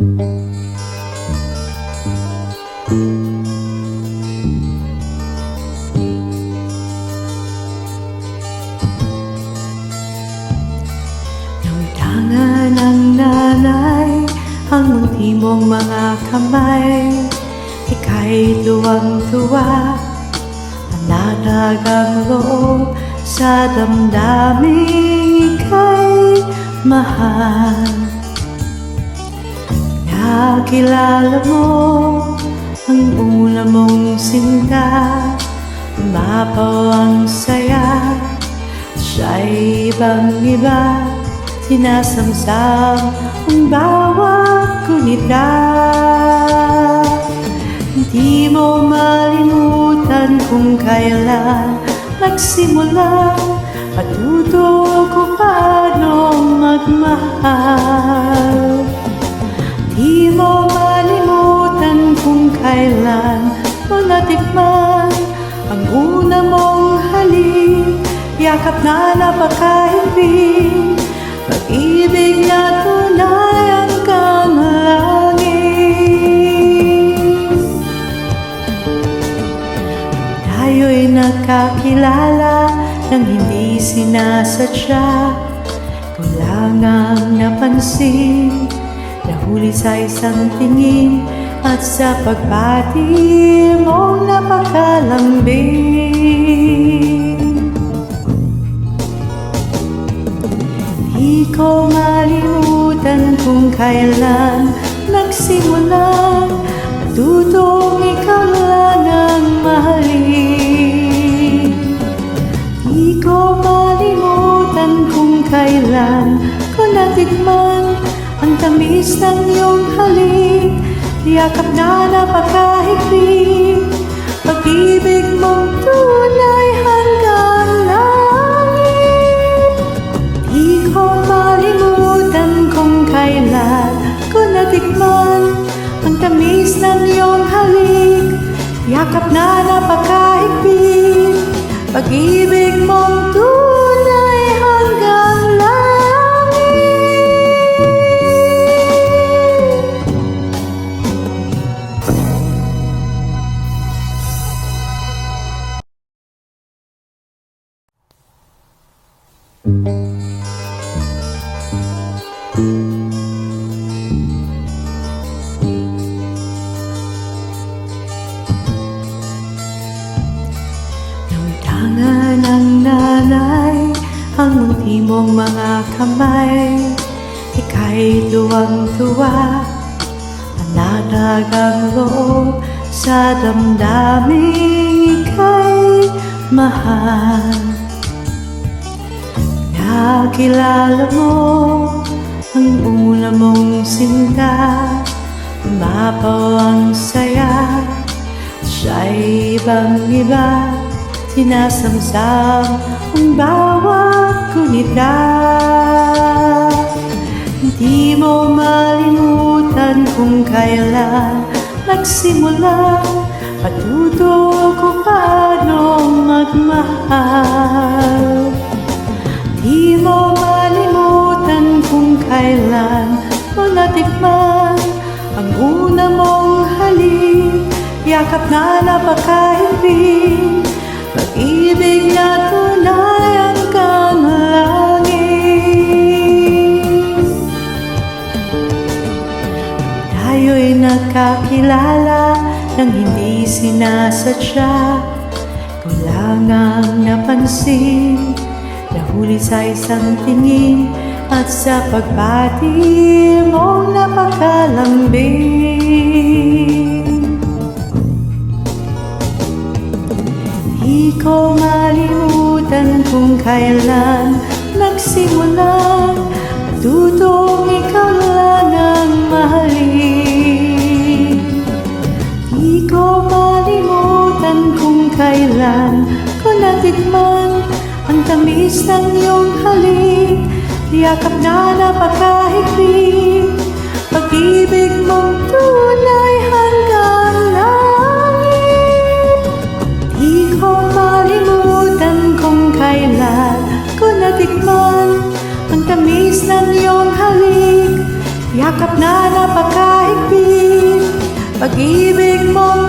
Tangan ng nanay, ang munti mong mga kamay, ika'y luwang-tuwa, panatag ang loob sa damdaming ika'y mahal. Nakilala mo ang una mong sinta, umapaw ang saya, siya'y ibang-iba, sinasamsam ang bawat gunita. Hindi mo malimutan kung kailan nagsimula, matuto kung paano magmahal. Di mo malimutan kung kailan mo natikman ang una mong halik, yakap na napakahimping, pag-ibig na tunay hanggang langit. Tayo'y nagkakilala nang hindi sinasadya, kulang ang napansin, nahuli sa isang tingin, at sa pagbati mong napakalambing. Di ko malimutan kung kailan nagsimula, matutong ikaw lang ang mahalin. Di ko malimutan kung kailan ko natikman ang tamis ng iyong halik, yakap na napakahigpit, pag-ibig mong tunay hanggang langit. Di ko malimutan kung kailan ko natikman ang tamis ng iyong halik, yakap na napakahigpit, pag-ibig mong tunay hanggang langit. Tangan ng nanay, ang munti mong mga kamay, ika'y luwang-tuwa, panatag ang loob sa damdaming ika'y mahal. Nakilala mo ang una mong sinta, umapaw ang saya, siya'y ibang-iba, sinasamsam ang bawat gunita. Hindi mo malimutan kung kailan nagsimula, matuto kung paano magmahal. Di mo malimutan kung kailan mo natikman ang una mong halik, yakap na napakahimping, pag-ibig na tunay hanggang langit. Tayo'y nagkakilala nang hindi sinasadya, kulang ang napansin, nahuli sa isang tingin, at sa pagbati mong napakalambing. Di ko malimutan kung kailan nagsimula, matutong ikaw lang ang mahalin. Di ko malimutan kung kailan ko natikman ang tamis ng iyong halik, yakap na napakahigpit, pag-ibig mong tunay hanggang langit. Di ko malimutan kung kailan ko natikman ang tamis ng iyong halik, yakap na napakahigpit, Pag-ibig mong